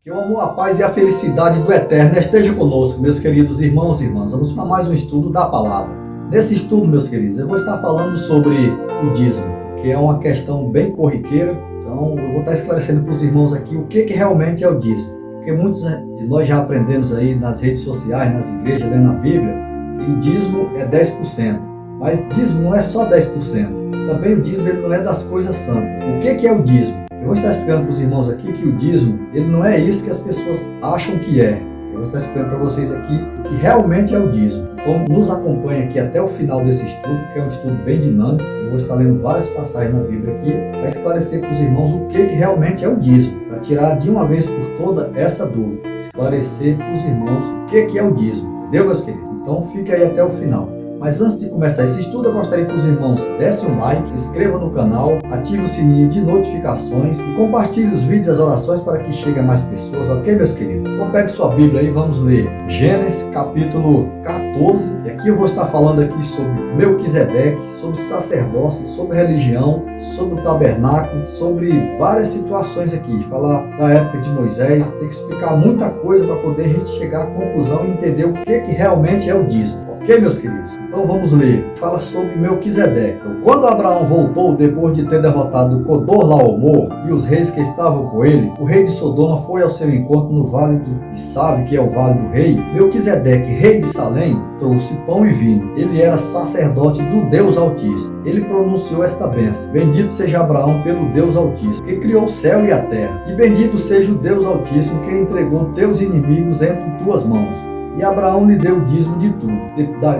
Que o amor, a paz e a felicidade do Eterno esteja conosco, meus queridos irmãos e irmãs. Vamos para mais um estudo da palavra. Nesse estudo, meus queridos, eu vou estar falando sobre o dízimo, que é uma questão bem corriqueira. Então, eu vou estar esclarecendo para os irmãos aqui o que realmente é o dízimo. Porque muitos de nós já aprendemos aí nas redes sociais, nas igrejas, lendo a Bíblia, que o dízimo é 10%. Mas dízimo não é só 10%. Também o dízimo ele não é das coisas santas. O que é o dízimo? Eu vou estar explicando para os irmãos aqui que o dízimo, ele não é isso que as pessoas acham que é. Eu vou estar explicando para vocês aqui o que realmente é o dízimo. Então, nos acompanhe aqui até o final desse estudo, que é um estudo bem dinâmico. Eu vou estar lendo várias passagens na Bíblia aqui para esclarecer para os irmãos o que realmente é o dízimo. Para tirar de uma vez por toda essa dúvida. Esclarecer para os irmãos o que é o dízimo. Entendeu, meus queridos? Então, fica aí até o final. Mas antes de começar esse estudo, eu gostaria que os irmãos dessem um like, se inscrevam no canal, ative o sininho de notificações e compartilhe os vídeos e as orações para que cheguem a mais pessoas, ok, meus queridos? Então pegue sua Bíblia e vamos ler Gênesis capítulo 14. E aqui eu vou estar falando aqui sobre Melquisedeque, sobre sacerdócio, sobre religião, sobre o tabernáculo, sobre várias situações aqui. Falar da época de Moisés, tem que explicar muita coisa para poder a gente chegar à conclusão e entender o que realmente é o dízimo. Ok, meus queridos? Então vamos ler. Fala sobre Melquisedeque. Quando Abraão voltou depois de ter derrotado Codorlaomer e os reis que estavam com ele, o rei de Sodoma foi ao seu encontro no vale de Save, que é o vale do rei. Melquisedeque, rei de Salém, trouxe pão e vinho. Ele era sacerdote do Deus Altíssimo. Ele pronunciou esta bênção: bendito seja Abraão pelo Deus Altíssimo, que criou o céu e a terra. E bendito seja o Deus Altíssimo, que entregou teus inimigos entre tuas mãos. E Abraão lhe deu o dízimo de tudo.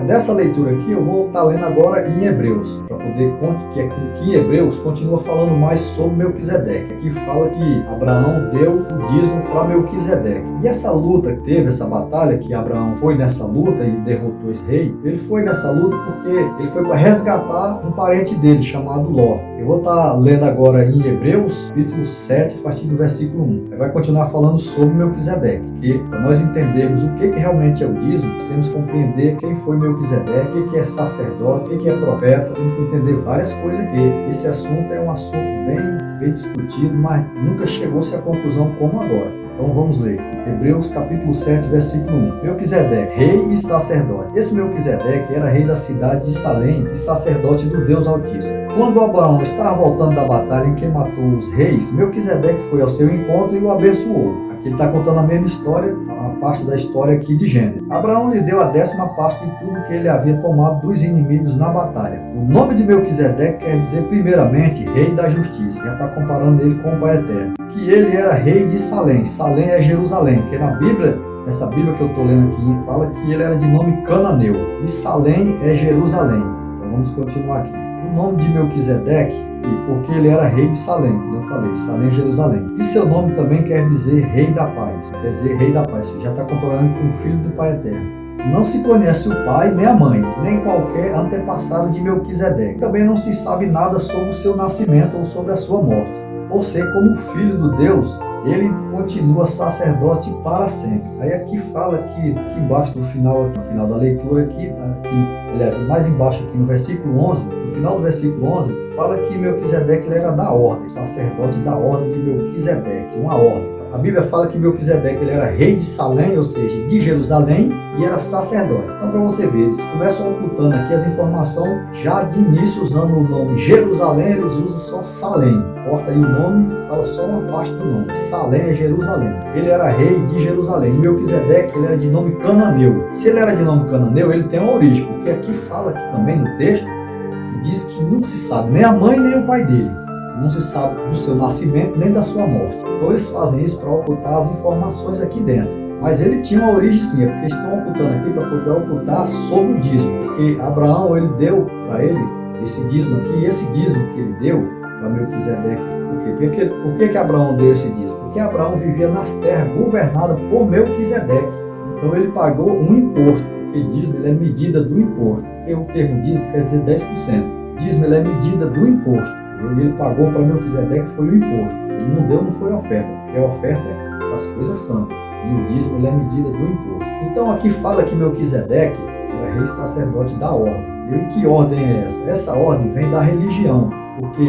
Dessa leitura aqui, eu vou estar lendo agora em Hebreus, para poder que em Hebreus continua falando mais sobre Melquisedeque. Aqui fala que Abraão deu o dízimo para Melquisedeque. E essa luta que teve, essa batalha, que Abraão foi nessa luta e derrotou esse rei, ele foi nessa luta porque ele foi para resgatar um parente dele, chamado Ló. Eu vou estar lendo agora em Hebreus, capítulo 7, a partir do versículo 1. Aí vai continuar falando sobre Melquisedeque, que para nós entendermos o que realmente é o dízimo, temos que compreender quem foi Melquisedeque, o que é sacerdote, o que é profeta, temos que entender várias coisas aqui. Esse assunto é um assunto bem discutido, mas nunca chegou-se à conclusão como agora. Então vamos ler. Hebreus capítulo 7, versículo 1. Melquisedeque, rei e sacerdote. Esse Melquisedeque era rei da cidade de Salém e sacerdote do Deus Altíssimo. Quando Abraão estava voltando da batalha em que matou os reis, Melquisedeque foi ao seu encontro e o abençoou. Aqui ele está contando a mesma história, a parte da história aqui de Gênesis. Abraão lhe deu a 10ª parte de tudo que ele havia tomado dos inimigos na batalha. O nome de Melquisedeque quer dizer primeiramente rei da justiça. Já está comparando ele com o Pai Eterno. Que ele era rei de Salém. Salém é Jerusalém, porque na Bíblia, essa Bíblia que eu estou lendo aqui, fala que ele era de nome Cananeu. E Salém é Jerusalém. Então vamos continuar aqui. O nome de Melquisedeque, porque ele era rei de Salém, como eu falei, Salém, Jerusalém. E seu nome também quer dizer rei da paz. Quer dizer rei da paz. Você já está comparando com o filho do Pai Eterno. Não se conhece o pai, nem a mãe, nem qualquer antepassado de Melquisedeque. Também não se sabe nada sobre o seu nascimento ou sobre a sua morte. Por ser como filho do Deus, ele continua sacerdote para sempre. Aí aqui fala que aqui embaixo no final da leitura aqui, aliás, mais embaixo aqui no versículo 11, no final do versículo 11, fala que Melquisedeque ele era da ordem, sacerdote da ordem de Melquisedeque, uma ordem. A Bíblia fala que Melquisedeque ele era rei de Salém, ou seja, de Jerusalém, e era sacerdote. Então, para você ver, eles começam ocultando aqui as informações já de início, usando o nome Jerusalém, eles usam só Salém. Corta aí o nome, fala só uma parte do nome. Salém é Jerusalém. Ele era rei de Jerusalém. E Melquisedeque ele era de nome Cananeu. Se ele era de nome Cananeu, ele tem uma origem, porque aqui fala aqui também no texto, que diz que não se sabe nem a mãe nem o pai dele. Não se sabe do seu nascimento nem da sua morte. Então eles fazem isso para ocultar as informações aqui dentro. Mas ele tinha uma origem sim, porque estão ocultando aqui para poder ocultar sobre o dízimo. Porque Abraão ele deu para ele esse dízimo aqui, e esse dízimo que ele deu para Melquisedeque. Por que Abraão deu esse dízimo? Porque Abraão vivia nas terras governadas por Melquisedeque. Então ele pagou um imposto, porque dízimo ele é medida do imposto. Porque o termo dízimo quer dizer 10%. Dízimo ele é medida do imposto. Ele pagou para Melquisedeque foi o imposto. Ele não deu, não foi a oferta, porque a oferta é das coisas santas. E o dízimo ele é medida do imposto. Então aqui fala que Melquisedeque era rei sacerdote da ordem. E que ordem é essa? Essa ordem vem da religião, porque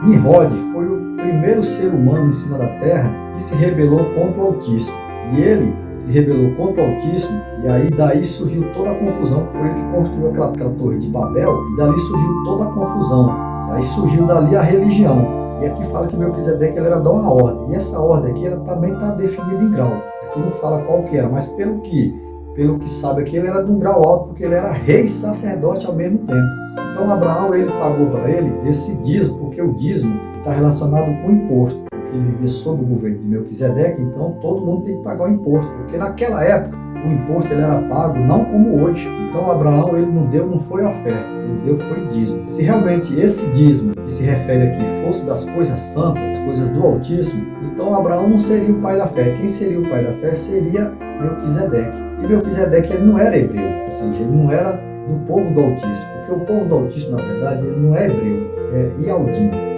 Nimrod foi o primeiro ser humano em cima da terra que se rebelou contra o Altíssimo. E ele se rebelou contra o Altíssimo, e aí daí surgiu toda a confusão, que foi ele que construiu aquela torre de Babel, e dali surgiu toda a confusão. E aí surgiu dali a religião. E aqui fala que Melquisedeque ele era de uma ordem, e essa ordem aqui ela também está definida em grau. Aqui não fala qual que era, mas pelo que sabe aqui, ele era de um grau alto, porque ele era rei e sacerdote ao mesmo tempo. Então Abraão ele pagou para ele esse dízimo, porque o dízimo está relacionado com o imposto, porque ele vivia sob o governo de Melquisedeque, então todo mundo tem que pagar o imposto, porque naquela época o imposto ele era pago não como hoje. Então Abraão ele não foi oferta, ele deu foi dízimo. Se realmente esse dízimo que se refere aqui fosse das coisas santas, das coisas do Altíssimo, então Abraão não seria o pai da fé. Quem seria o pai da fé seria Melquisedeque. E Melquisedeque ele não era hebreu, ou seja, ele não era do povo do Altíssimo, porque o povo do Altíssimo, na verdade, ele não é hebreu, é ialdino.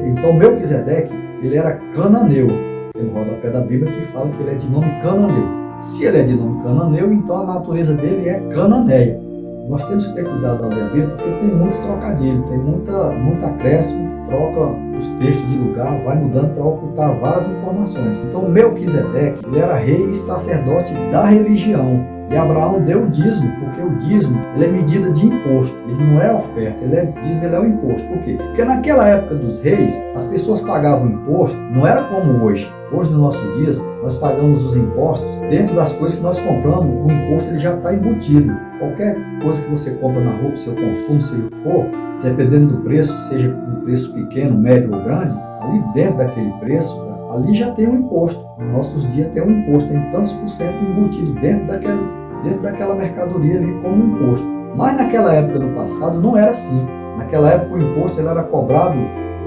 Então Melquisedeque, ele era cananeu, tem no rodapé da Bíblia que fala que ele é de nome cananeu. Se ele é de nome cananeu, então a natureza dele é cananeia. Nós temos que ter cuidado ao ler a Bíblia, porque tem muitos trocadilhos, tem muito acréscimo, troca os textos de lugar, vai mudando para ocultar várias informações. Então Melquisedeque, ele era rei e sacerdote da religião. E Abraão deu o dízimo, porque o dízimo ele é medida de imposto, ele não é oferta, dízimo ele é o imposto. Por quê? Porque naquela época dos reis, as pessoas pagavam imposto, não era como hoje. Hoje, no nosso dia, nós pagamos os impostos dentro das coisas que nós compramos, o imposto ele já está embutido. Qualquer coisa que você compra na rua, seu consumo, seja o que for, dependendo do preço, seja um preço pequeno, médio ou grande, ali dentro daquele preço, ali já tem um imposto. Nos nossos dias tem um imposto, tem tantos por cento embutido dentro daquela mercadoria ali como imposto. Mas naquela época do passado não era assim. Naquela época o imposto ele era cobrado,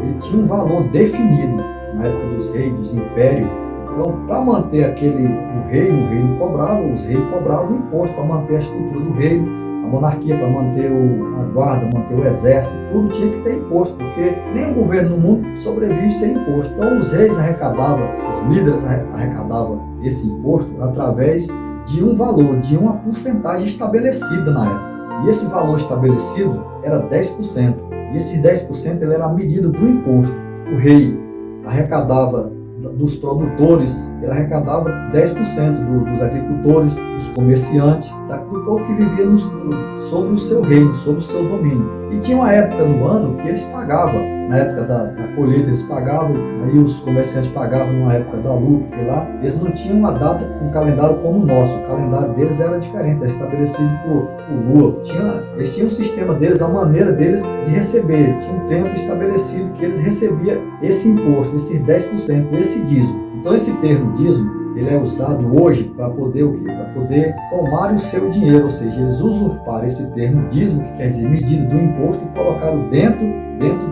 ele tinha um valor definido. Na época dos reis, dos impérios. Então, para manter o reino cobrava, os reis cobravam o imposto para manter a estrutura do reino, a monarquia, para manter a guarda, manter o exército, tudo tinha que ter imposto, porque nenhum governo no mundo sobrevive sem imposto. Então, os reis arrecadavam, os líderes arrecadavam esse imposto através de um valor, de uma porcentagem estabelecida na época. E esse valor estabelecido era 10%. E esse 10% ele era a medida do imposto. O rei arrecadava dos produtores, ele arrecadava 10% dos agricultores, dos comerciantes, do povo que vivia sobre o seu reino, sobre o seu domínio. E tinha uma época no ano que eles pagavam, na época da colheita eles pagavam, aí os comerciantes pagavam numa época da lua, porque lá eles não tinham uma data, um calendário como o nosso, o calendário deles era diferente, era estabelecido por lua. Eles tinham um sistema deles, a maneira deles de receber, tinha um tempo estabelecido que eles recebiam esse imposto, esses 10%, esse dízimo. Então esse termo dízimo, ele é usado hoje para poder o quê? Para poder tomar o seu dinheiro, ou seja, eles usurparam esse termo dízimo, que quer dizer medida do imposto, e colocaram dentro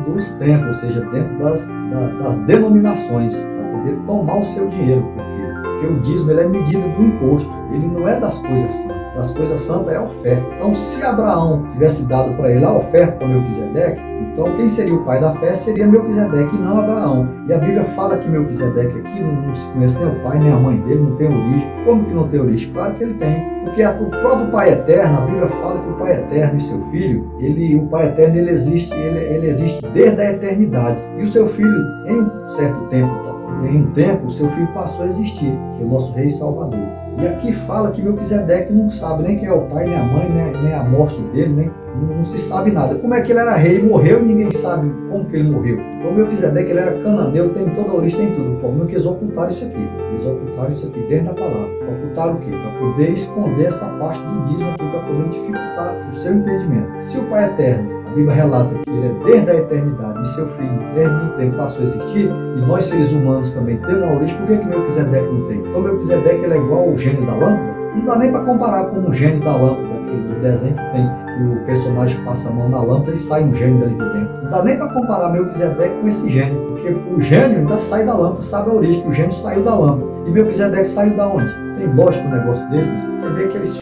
dos templos, ou seja, dentro das denominações, para poder tomar o seu dinheiro. Por quê? Porque o dízimo ele é medida do imposto, ele não é das coisas santas. Das coisas santas é a oferta. Então, se Abraão tivesse dado para ele a oferta para Melquisedeque, então quem seria o pai da fé seria Melquisedeque e não Abraão. E a Bíblia fala que Melquisedeque aqui não se conhece nem o pai nem a mãe dele, não tem origem. Como que não tem origem? Claro que ele tem. Porque o próprio Pai Eterno, a Bíblia fala que o Pai Eterno e seu Filho, o Pai Eterno ele existe desde a eternidade. E o seu Filho, em um certo tempo, o seu Filho passou a existir, que é o nosso Rei Salvador. E aqui fala que Melquisedeque não sabe nem quem é o pai, nem a mãe, nem a morte dele, não se sabe nada. Como é que ele era rei e morreu e ninguém sabe como que ele morreu. Então Melquisedeque ele era cananeu, tem toda a origem, tem tudo. O problema é que eles ocultaram isso aqui. Eles ocultaram isso aqui dentro da palavra. Ocultaram o quê? Para poder esconder essa parte do dízimo aqui, para poder dificultar o seu entendimento. Se o Pai Eterno, a Bíblia relata que ele é desde a eternidade e seu Filho desde o tempo passou a existir, e nós seres humanos também temos uma origem, por que Melquisedeque não tem? Então Melquisedeque ele é igual ao gênio da lâmpada? Não dá nem para comparar com o gênio da lâmpada, do desenho que tem, que o personagem passa a mão na lâmpada e sai um gênio dali de dentro. Não dá nem para comparar Melquisedeque com esse gênio, porque o gênio ainda sai da lâmpada, sabe a origem, que o gênio saiu da lâmpada. E Melquisedeque saiu da onde? Tem lógico um negócio desse, você vê que eles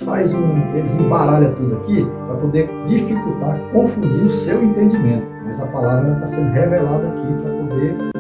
embaralham tudo aqui para poder dificultar, confundir o seu entendimento. Mas a palavra está sendo revelada aqui para poder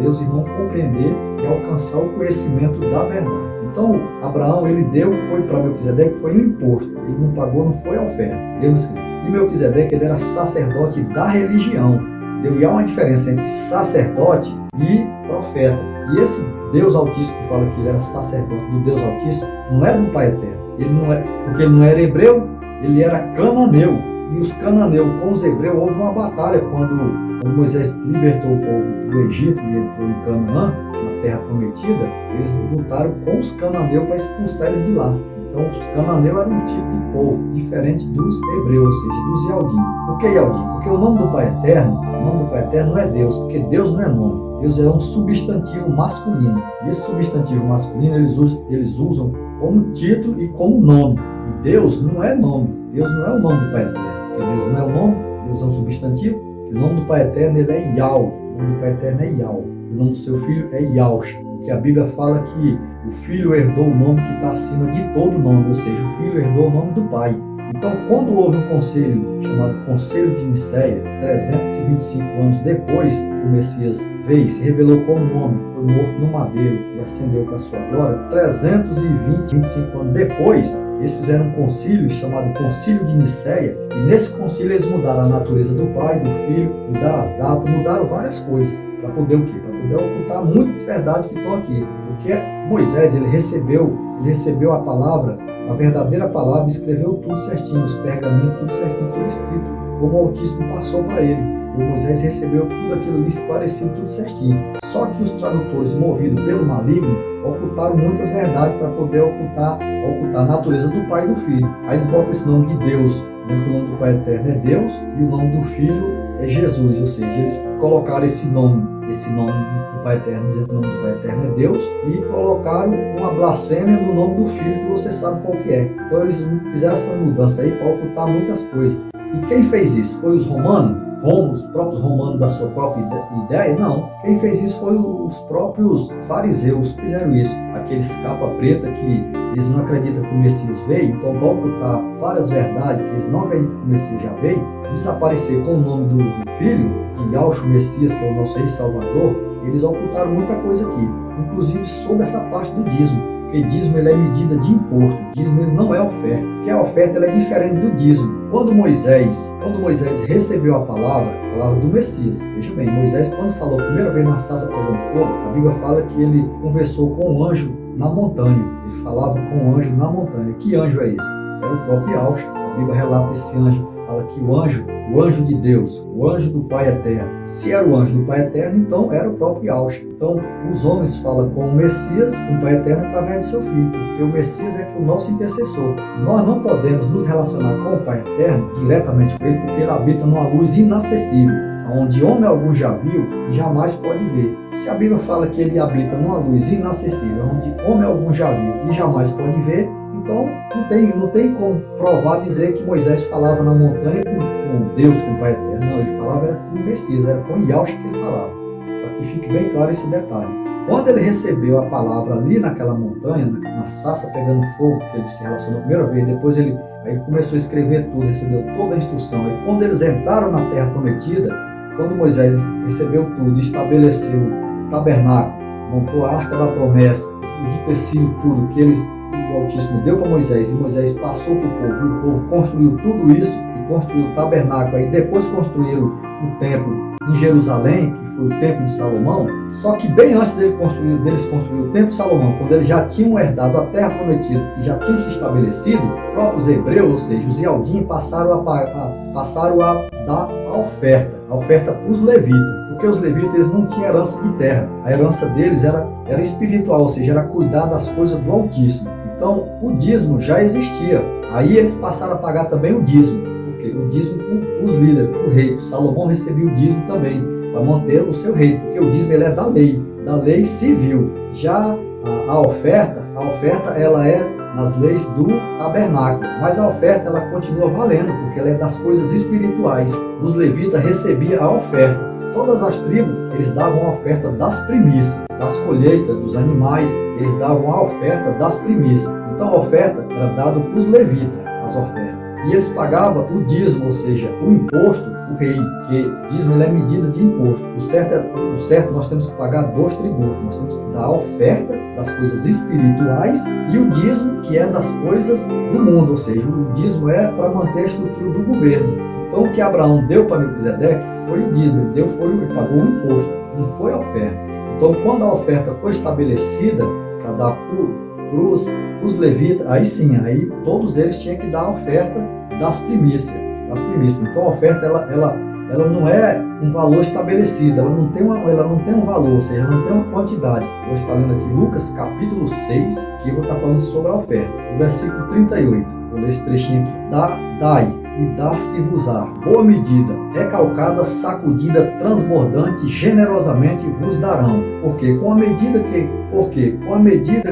os irmãos compreender e alcançar o conhecimento da verdade. Então, Abraão, ele deu, foi para Melquisedeque, foi um imposto. Ele não pagou, não foi a oferta. E Melquisedeque, ele era sacerdote da religião. E há uma diferença entre sacerdote e profeta. E esse Deus Altíssimo que fala que ele era sacerdote do Deus Altíssimo, não é do Pai Eterno. Ele não é, porque ele não era hebreu, ele era cananeu. E os cananeus com os hebreus, houve uma batalha quando Moisés libertou o povo do Egito e entrou em Canaã, na terra prometida. Eles lutaram com os cananeus para expulsar eles de lá. Então os cananeus eram um tipo de povo diferente dos hebreus, ou seja, dos Yaldim. Por que Yaldim? Porque o nome do Pai Eterno não é Deus, porque Deus não é nome. Deus é um substantivo masculino. E esse substantivo masculino eles usam como título e como nome. E Deus não é nome. Deus não é o nome do Pai Eterno. Porque Deus não é o nome, Deus é um substantivo. E o nome do Pai Eterno ele é Yal. O nome do Pai Eterno é Yal. O nome do seu filho é Yaush. Porque a Bíblia fala que o filho herdou o nome que está acima de todo nome. Ou seja, o filho herdou o nome do Pai. Então, quando houve um conselho chamado Conselho de Nicéia, 325 anos depois que o Messias veio, se revelou como nome, foi morto no madeiro e ascendeu para a sua glória, 325 anos depois, eles fizeram um concílio chamado Concílio de Nicéia, e nesse concílio eles mudaram a natureza do Pai, do Filho, mudaram as datas, mudaram várias coisas, para poder o quê? Para poder ocultar muitas verdades que estão aqui, porque Moisés, ele recebeu a palavra, a verdadeira palavra, escreveu tudo certinho, os pergaminhos, tudo certinho, tudo escrito, como o Altíssimo passou para ele. E Moisés recebeu tudo aquilo ali esclarecido, tudo certinho. Só que os tradutores, movidos pelo maligno, ocultaram muitas verdades para poder ocultar a natureza do Pai e do Filho. Aí eles botam esse nome de Deus, dizendo que o nome do Pai Eterno é Deus e o nome do Filho é Jesus. Ou seja, eles colocaram esse nome do Pai Eterno, dizendo que o nome do Pai Eterno é Deus, e colocaram uma blasfêmia no nome do Filho, que você sabe qual que é. Então eles fizeram essa mudança aí para ocultar muitas coisas. E quem fez isso? Foi os romanos? Os próprios romanos da sua própria ideia? Não. Quem fez isso foi os próprios fariseus que fizeram isso. Aqueles capa preta que eles não acreditam que o Messias veio, então para ocultar várias verdades que eles não acreditam que o Messias já veio, desaparecer com o nome do Filho, de Yaush Messias, que é o nosso Rei Salvador, eles ocultaram muita coisa aqui, inclusive sobre essa parte do dízimo. Porque dízimo ele é medida de imposto, dízimo ele não é oferta, porque a oferta ela é diferente do dízimo. Quando Moisés recebeu a palavra do Messias, veja bem, Moisés quando falou a primeira vez na sarça pegando fogo, a Bíblia fala que ele conversou com um anjo na montanha, ele falava com um anjo na montanha. Que anjo é esse? Era o próprio Yaush. A Bíblia relata esse anjo, fala que o anjo de Deus, o anjo do Pai Eterno. Se era o anjo do Pai Eterno, então era o próprio Yaush. Então, os homens falam com o Messias, com o Pai Eterno, através do seu Filho, porque o Messias é o nosso intercessor. Nós não podemos nos relacionar com o Pai Eterno, diretamente com ele, porque ele habita numa luz inacessível, onde homem algum já viu e jamais pode ver. Se a Bíblia fala que ele habita numa luz inacessível, onde homem algum já viu e jamais pode ver, então não tem como provar, dizer que Moisés falava na montanha com Deus, com o Pai Eterno. Não, ele falava era com o Messias, era com Yaush que ele falava. Para que fique bem claro esse detalhe. Quando ele recebeu a palavra ali naquela montanha, na sarça pegando fogo, que ele se relacionou a primeira vez, depois ele começou a escrever tudo, recebeu toda a instrução. E quando eles entraram na terra prometida, quando Moisés recebeu tudo, estabeleceu o tabernáculo, montou a arca da promessa, os utensílios, tudo que o Altíssimo deu para Moisés, e Moisés passou para o povo, e o povo construiu tudo isso, e construiu o tabernáculo, aí depois construíram o templo em Jerusalém, que foi o templo de Salomão. Só que bem antes deles construir o templo de Salomão, quando eles já tinham herdado a terra prometida, e já tinham se estabelecido, os próprios hebreus, ou seja, os Yaldim, passaram a dar a oferta para os levitas. Porque os levitas eles não tinham herança de terra, a herança deles era espiritual, ou seja, era cuidar das coisas do Altíssimo. Então, o dízimo já existia. Aí eles passaram a pagar também o dízimo, porque o dízimo para os líderes, para o rei. Salomão recebia o dízimo também, para manter o seu reino, porque o dízimo ele é da lei civil. Já a oferta ela é nas leis do tabernáculo, mas a oferta ela continua valendo, porque ela é das coisas espirituais. Os levitas recebiam a oferta. Todas as tribos, eles davam a oferta das primícias, das colheitas, dos animais, eles davam a oferta das primícias. Então a oferta era dada para os levitas, as ofertas. E eles pagavam o dízimo, ou seja, o imposto, o rei, porque dízimo ele é medida de imposto. O certo nós temos que pagar 2 tributos. Nós temos que dar a oferta das coisas espirituais e o dízimo que é das coisas do mundo, ou seja, o dízimo é para manter a estrutura do governo. Então o que Abraão deu para Melquisedeque foi o dízimo, ele pagou o imposto, não foi a oferta. Então quando a oferta foi estabelecida para dar para os levitas, aí sim, aí todos eles tinham que dar a oferta das primícias. Então a oferta ela não é um valor estabelecido, ela não tem um valor, ou seja, não tem uma quantidade. Eu vou estar lendo aqui Lucas capítulo 6, que eu vou estar falando sobre a oferta. No versículo 38, vou ler esse trechinho aqui. Dai e dar-se-vos-á, boa medida, recalcada, sacudida, transbordante, generosamente vos darão. Porque com a medida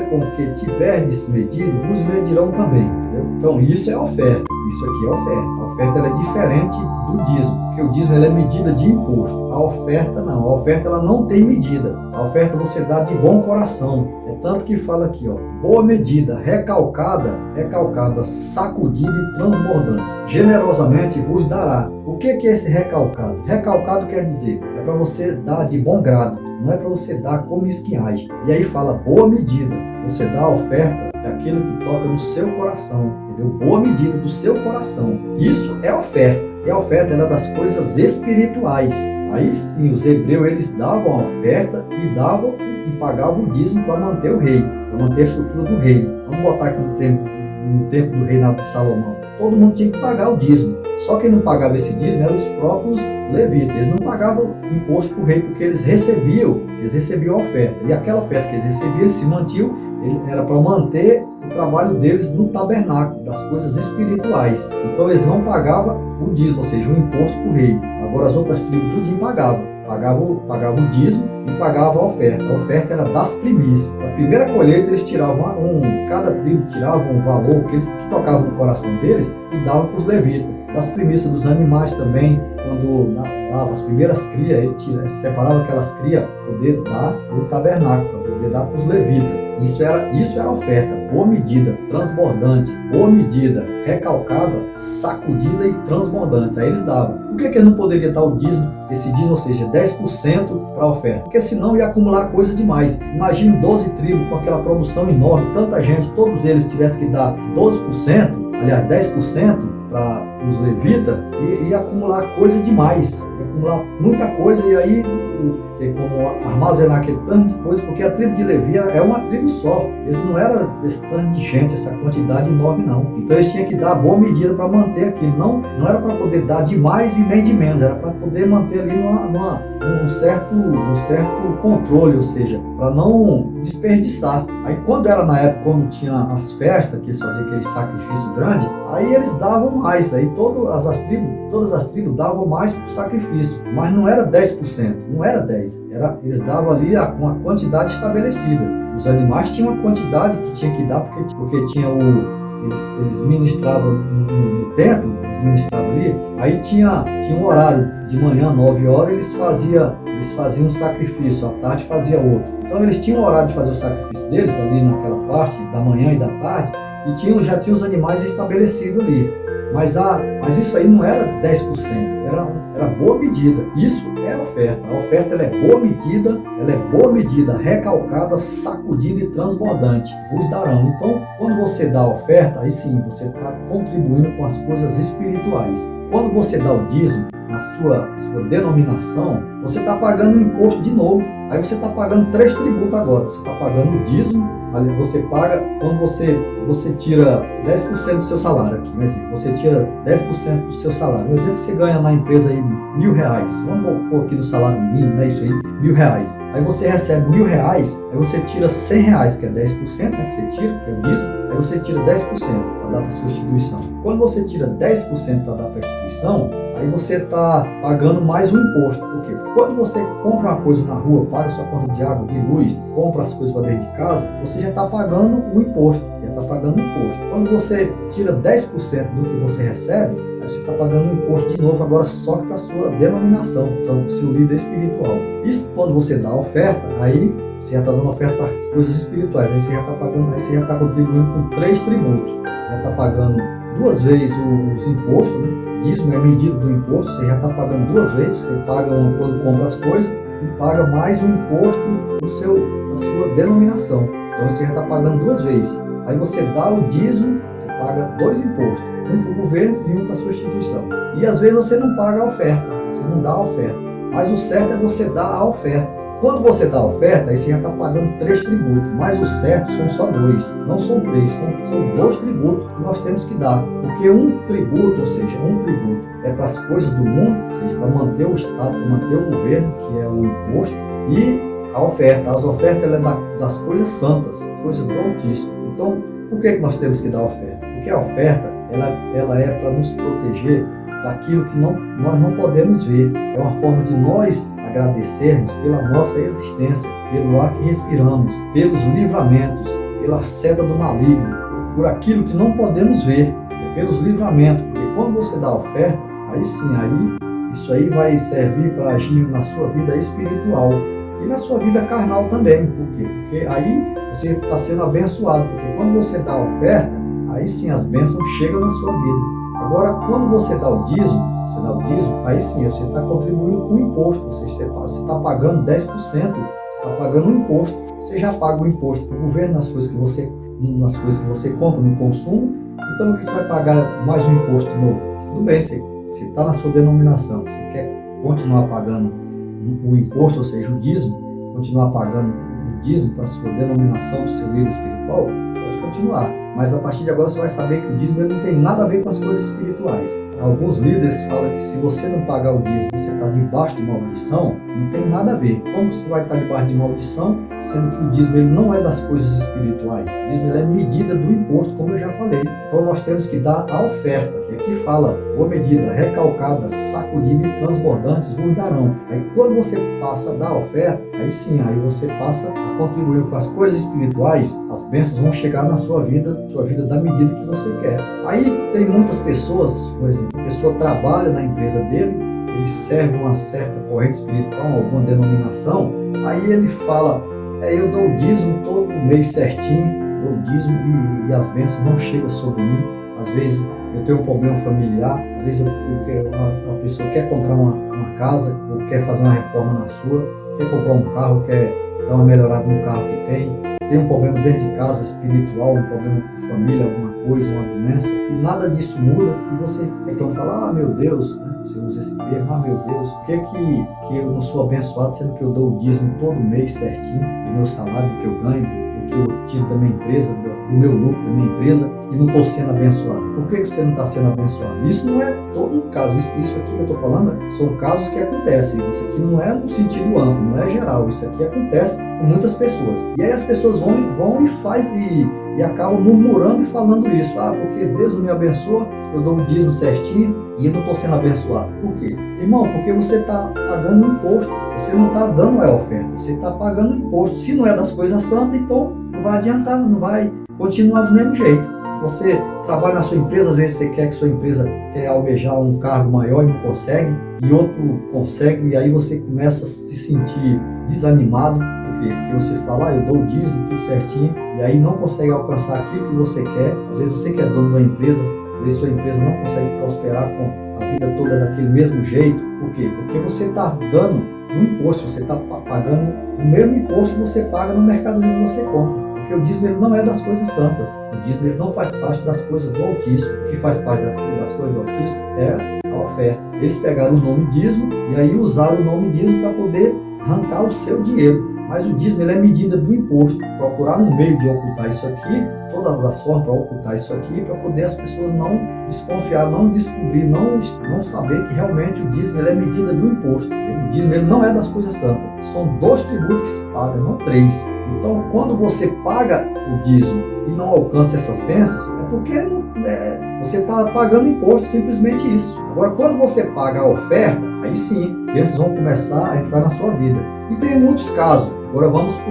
com que tiverdes medido, vos medirão também. Entendeu? Então isso é a oferta. Isso aqui é a oferta. A oferta ela é diferente do dízimo, porque o dízimo ela é medida de imposto. A oferta não. A oferta ela não tem medida. A oferta você dá de bom coração. É tanto que fala aqui, ó, boa medida, recalcada, sacudida e transbordante. Generosamente vos dará. O que é esse recalcado? Recalcado quer dizer, é para você dar de bom grado. Não é para você dar com mesquinhagem. E aí fala boa medida. Você dá a oferta daquilo que toca no seu coração. Entendeu? Boa medida do seu coração. Isso é oferta. E a oferta era das coisas espirituais. Aí sim, os hebreus eles davam a oferta e pagavam o dízimo para manter o reino, para manter a estrutura do reino. Vamos botar aqui no tempo do reinado de Salomão. Todo mundo tinha que pagar o dízimo. Só quem não pagava esse dízimo eram os próprios levitas. Eles não pagavam imposto para o rei porque eles recebiam a oferta. E aquela oferta que eles recebiam, eles se mantinham, era para manter o trabalho deles no tabernáculo, das coisas espirituais. Então eles não pagavam o dízimo, ou seja, o imposto para o rei. Agora as outras tribos tudinho pagavam. Pagavam o dízimo e pagavam a oferta. A oferta era das primícias. Da primeira colheita eles tiravam cada tribo tirava um valor que tocava no coração deles e davam para os levitas. Das primícias dos animais também, quando dava as primeiras crias, ele separava aquelas crias para poder dar para o tabernáculo, para poder dar para os levitas. Isso era oferta, boa medida, transbordante, boa medida, recalcada, sacudida e transbordante. Aí eles davam. Por que eles não poderiam dar o dízimo, esse dízimo, ou seja, 10% para a oferta? Porque senão ia acumular coisa demais. Imagine 12 tribos com aquela produção enorme, tanta gente, todos eles tivessem que dar 12%, aliás, 10% para os levitas, e ia acumular coisa demais, ia acumular muita coisa, e aí tem como armazenar aquele tanto de coisa, porque a tribo de Levi é uma tribo só, eles não eram esse tanto de gente, essa quantidade enorme não, então eles tinham que dar a boa medida para manter aquilo, não era para poder dar de mais e nem de menos, era para poder manter ali um certo controle, ou seja, para não desperdiçar. Aí quando era na época, quando tinha as festas, que eles faziam aquele sacrifício grande, aí eles davam mais, aí todas as tribos davam mais para o sacrifício, mas não era 10%, não era 10%, eles davam ali uma quantidade estabelecida. Os animais tinham uma quantidade que tinha que dar, porque tinha eles ministravam no templo, eles ministravam ali, aí tinha um horário, de manhã, 9 horas, eles faziam um sacrifício, à tarde fazia outro. Então eles tinham o horário de fazer o sacrifício deles, ali naquela parte, da manhã e da tarde, e já tinha os animais estabelecidos ali. Mas isso aí não era 10%, era boa medida. Isso é oferta. A oferta ela é boa medida, recalcada, sacudida e transbordante. Vos darão. Então, quando você dá a oferta, aí sim, você está contribuindo com as coisas espirituais. Quando você dá o dízimo, na sua denominação, você está pagando um imposto de novo. Aí você está pagando 3 tributos agora. Você está pagando o dízimo, ali você paga, quando você tira 10% do seu salário aqui, um exemplo, você tira 10% do seu salário. Um exemplo, você ganha na empresa aí R$1.000. Vamos pôr aqui no salário mínimo, é isso aí, R$1.000. Aí você recebe R$1.000, aí você tira R$100, que é 10%, né, que você tira, que é o dízimo, aí você tira 10% para dar para a sua instituição. Quando você tira 10% para dar para a instituição, aí você está pagando mais um imposto. Por quê? Porque quando você compra uma coisa na rua, paga sua conta de água, de luz, compra as coisas para dentro de casa, você já está pagando o imposto. Quando você tira 10% do que você recebe, aí você está pagando o imposto de novo, agora só que para a sua denominação, então para o seu líder espiritual. Isso quando você dá a oferta, aí você já está dando oferta para as coisas espirituais, aí você já está pagando, aí você já está contribuindo com 3 tributos. Já está pagando 2 vezes os impostos, né? Dízimo é medida do imposto, você já está pagando 2 vezes, você paga quando compra as coisas e paga mais um imposto da sua denominação. Então você já está pagando 2 vezes. Aí você dá o dízimo, você paga 2 impostos. Um para o governo e um para a sua instituição. E às vezes você não paga a oferta, você não dá a oferta. Mas o certo é você dar a oferta. Quando você dá a oferta, aí você já está pagando 3 tributos, mas o certo são só 2, não são 3, são 2 tributos que nós temos que dar. Porque um tributo, ou seja, um tributo é para as coisas do mundo, ou seja, para manter o Estado, para manter o governo, que é o imposto, e a oferta. As ofertas ela é das coisas santas, coisas do Altíssimo. Então, por que nós temos que dar a oferta? Porque a oferta ela é para nos proteger daquilo que nós não podemos ver. É uma forma de nós agradecermos pela nossa existência, pelo ar que respiramos, pelos livramentos, pela seta do maligno, por aquilo que não podemos ver, pelos livramentos. Porque quando você dá a oferta, aí sim, isso aí vai servir para agir na sua vida espiritual e na sua vida carnal também. Por quê? Porque aí você está sendo abençoado, porque quando você dá a oferta, aí sim as bênçãos chegam na sua vida. Agora, quando você dá o dízimo, aí sim, você está contribuindo com o imposto, você está pagando 10%, você está pagando o imposto. Você já paga o imposto para o governo nas coisas que você compra no consumo, então o que você vai pagar mais um imposto novo? Tudo bem, você está na sua denominação, você quer continuar pagando o imposto, ou seja, o dízimo, continuar pagando o dízimo para a sua denominação, para o seu líder espiritual, pode continuar. Mas a partir de agora você vai saber que o dízimo ele não tem nada a ver com as coisas espirituais. Alguns líderes falam que se você não pagar o dízimo, você está debaixo de maldição. Não tem nada a ver. Como você vai estar debaixo de maldição, sendo que o dízimo ele não é das coisas espirituais? O dízimo ele é medida do imposto, como eu já falei. Então nós temos que dar a oferta. E aqui fala, boa medida, recalcada, sacudida e transbordantes vos darão. Aí quando você passa a dar a oferta, aí sim, aí você passa a contribuir com as coisas espirituais, as bênçãos vão chegar na sua vida da medida que você quer. Aí tem muitas pessoas, por exemplo, a pessoa trabalha na empresa dele, ele serve uma certa corrente espiritual, alguma denominação, aí ele fala, eu dou o dízimo todo mês certinho, dou o dízimo e as bênçãos não chegam sobre mim. Às vezes eu tenho um problema familiar, às vezes a pessoa quer comprar uma casa, ou quer fazer uma reforma na sua, quer comprar um carro, quer dar uma melhorada no carro que tem um problema dentro de casa espiritual, um problema de família, alguma coisa, uma doença, e nada disso muda, e você então fala, meu Deus, né? Você usa esse termo, meu Deus, por que eu não sou abençoado, sendo que eu dou o dízimo todo mês certinho, do meu salário, do que eu ganho, do que eu tiro da minha empresa, do meu lucro da minha empresa, e não estou sendo abençoado? Por que você não está sendo abençoado? Isso não é todo caso, isso aqui que eu estou falando são casos que acontecem, isso aqui não é no sentido amplo, não é geral, isso aqui acontece com muitas pessoas. E aí as pessoas vão e fazem e acabam murmurando e falando isso, porque Deus não me abençoa, eu dou o dízimo certinho e eu não estou sendo abençoado. Por quê? Irmão, porque você está pagando um imposto, você não está dando a oferta, você está pagando um imposto. Se não é das coisas santas, então não vai adiantar, não vai continuar do mesmo jeito. Você trabalha na sua empresa, às vezes você quer que sua empresa quer almejar um cargo maior e não consegue, e outro consegue, e aí você começa a se sentir desanimado, porque você fala, eu dou o dízimo, tudo certinho, e aí não consegue alcançar aquilo que você quer. Às vezes você que é dono de uma empresa, às vezes sua empresa não consegue prosperar com a vida toda daquele mesmo jeito. Por quê? Porque você está dando um imposto, você está pagando o mesmo imposto que você paga no mercado que você compra. Porque o dízimo ele não é das coisas santas. O dízimo ele não faz parte das coisas do Altíssimo. O que faz parte das coisas do Altíssimo é a oferta. Eles pegaram o nome dízimo e aí usaram o nome dízimo para poder arrancar o seu dinheiro. Mas o dízimo ele é medida do imposto. Procurar um meio de ocultar isso aqui, todas as formas para ocultar isso aqui, para poder as pessoas não desconfiar, não descobrir, não saber que realmente o dízimo ele é medida do imposto. O dízimo ele não é das coisas santas. São 2 tributos que se pagam, não 3. Então, quando você paga o dízimo e não alcança essas bênçãos, é porque você está pagando imposto, simplesmente isso. Agora, quando você paga a oferta, aí sim, esses vão começar a entrar na sua vida. E tem muitos casos. Agora vamos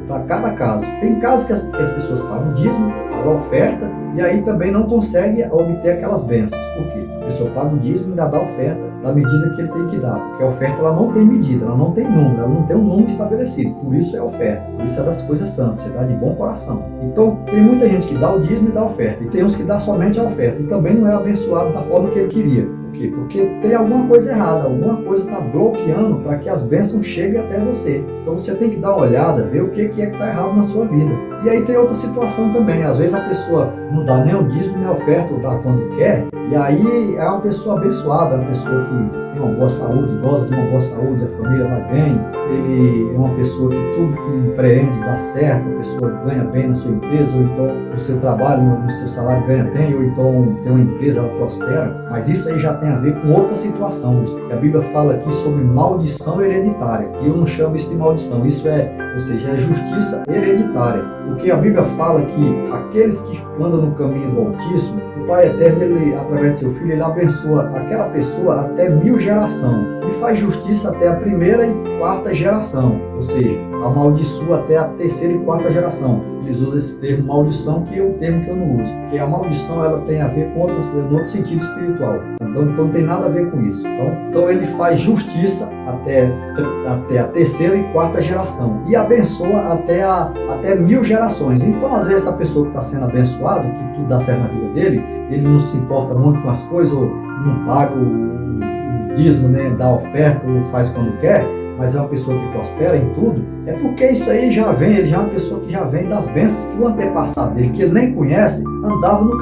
para cada caso. Tem casos que as pessoas pagam o dízimo, pagam a oferta, e aí também não conseguem obter aquelas bênçãos. Por quê? A pessoa paga o dízimo e ainda dá a oferta da medida que ele tem que dar. Porque a oferta ela não tem medida, ela não tem número, ela não tem um número estabelecido. Por isso é oferta, por isso é das coisas santas, você dá de bom coração. Então tem muita gente que dá o dízimo e dá a oferta. E tem uns que dá somente a oferta. E também não é abençoado da forma que ele queria. Por quê? Porque tem alguma coisa errada, alguma coisa está bloqueando para que as bênçãos cheguem até você. Então você tem que dar uma olhada, ver o que é que está errado na sua vida. E aí tem outra situação também. Às vezes a pessoa não dá nem o dízimo, nem a oferta, ou dá quando quer. E aí é uma pessoa abençoada, uma pessoa que tem uma boa saúde, goza de uma boa saúde, a família vai bem. Ele é uma pessoa que tudo que empreende dá certo, a pessoa ganha bem na sua empresa, ou então no seu trabalho, no seu salário ganha bem, ou então tem uma empresa, ela prospera. Mas isso aí já tem a ver com outra situação, isso que a Bíblia fala aqui sobre maldição hereditária. E eu não chamo isso de maldição, isso ou seja, é justiça hereditária. Porque a Bíblia fala que aqueles que andam no caminho do Altíssimo, o Pai Eterno, ele, através de seu Filho, ele abençoa aquela pessoa até 1000 gerações e faz justiça até a primeira e quarta geração, ou seja, amaldiçoa até a terceira e quarta geração. Eles usam esse termo maldição, que é um termo que eu não uso, porque a maldição ela tem a ver com outro sentido espiritual, então não tem nada a ver com isso. Então ele faz justiça até a terceira e quarta geração e abençoa até 1000 gerações. Então às vezes essa pessoa que está sendo abençoada, que tudo dá certo na vida dele, ele não se importa muito com as coisas, ou não paga o dízimo, né, dá oferta, ou faz quando quer, mas é uma pessoa que prospera em tudo, é porque isso aí ele já é uma pessoa que já vem das bênçãos que o antepassado dele, que ele nem conhece, andava nos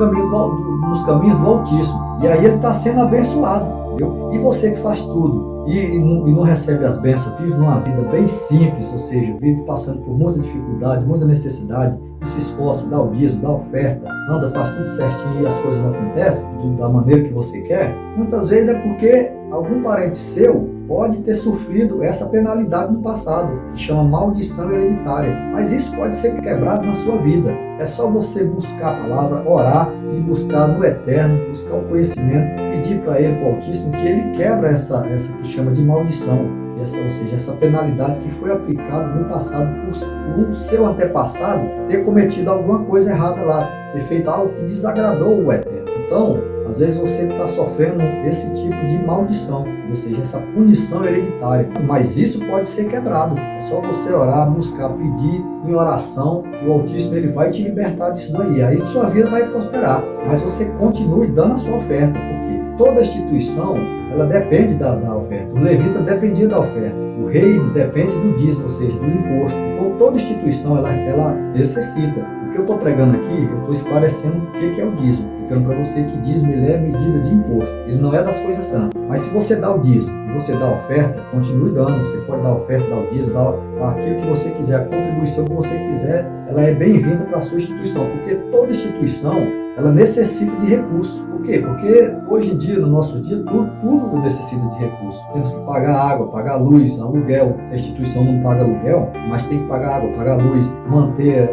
caminhos do Altíssimo. E aí ele está sendo abençoado, entendeu? E você que faz tudo e não recebe as bênçãos, vive numa vida bem simples, ou seja, vive passando por muita dificuldade, muita necessidade, e se esforça, dá o dízimo, dá a oferta, anda, faz tudo certinho e as coisas não acontecem da maneira que você quer, muitas vezes é porque algum parente seu pode ter sofrido essa penalidade no passado, que chama maldição hereditária. Mas isso pode ser quebrado na sua vida. É só você buscar a palavra, orar e buscar no Eterno, buscar o conhecimento, pedir para Ele, para o Altíssimo, que Ele quebra essa que chama de maldição. Ou seja, essa penalidade que foi aplicada no passado por um seu antepassado ter cometido alguma coisa errada lá, ter feito algo que desagradou o Eterno. Então, às vezes você está sofrendo esse tipo de maldição, ou seja, essa punição hereditária. Mas isso pode ser quebrado. É só você orar, buscar, pedir em oração, que o Altíssimo ele vai te libertar disso daí. Aí sua vida vai prosperar. Mas você continue dando a sua oferta, porque toda instituição ela depende da oferta. O levita dependia da oferta. O reino depende do dízimo, ou seja, do imposto. Então toda instituição ela necessita. O que eu estou pregando aqui, eu estou esclarecendo o que é o dízimo. Explicando para você que dízimo ele é medida de imposto. Ele não é das coisas santas. Mas se você dá o dízimo e você dá a oferta, continue dando. Você pode dar a oferta, dar o dízimo, dar aquilo que você quiser, a contribuição que você quiser, ela é bem-vinda para a sua instituição. Porque toda instituição ela necessita de recursos. Por quê? Porque hoje em dia, no nosso dia, tudo necessita de recursos. Temos que pagar água, pagar luz, aluguel. Se a instituição não paga aluguel, mas tem que pagar água, pagar luz, manter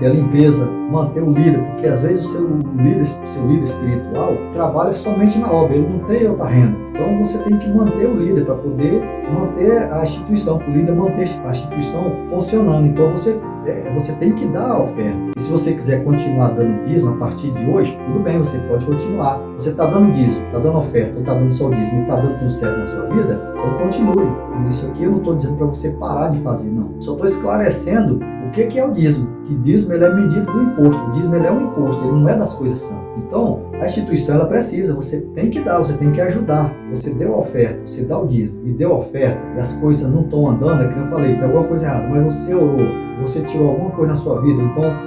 a limpeza, manter o líder, porque às vezes o seu líder espiritual trabalha somente na obra, ele não tem outra renda. Então você tem que manter o líder para poder manter a instituição, para o líder manter a instituição funcionando. Então você tem que dar a oferta. E se você quiser continuar dando dízimo a partir de hoje, tudo bem, você pode continuar. Você está dando dízimo, está dando oferta, ou está dando só dízimo e está dando tudo certo na sua vida, então continue. Isso aqui eu não estou dizendo para você parar de fazer, não. Só estou esclarecendo o que é o dízimo. Que dízimo ele é medida do imposto. O dízimo ele é um imposto, ele não é das coisas santas. Então, a instituição ela precisa, você tem que dar, você tem que ajudar. Você deu a oferta, você dá o dízimo e deu a oferta e as coisas não estão andando, é que eu falei, tem alguma coisa errada, mas você orou, você tirou alguma coisa na sua vida,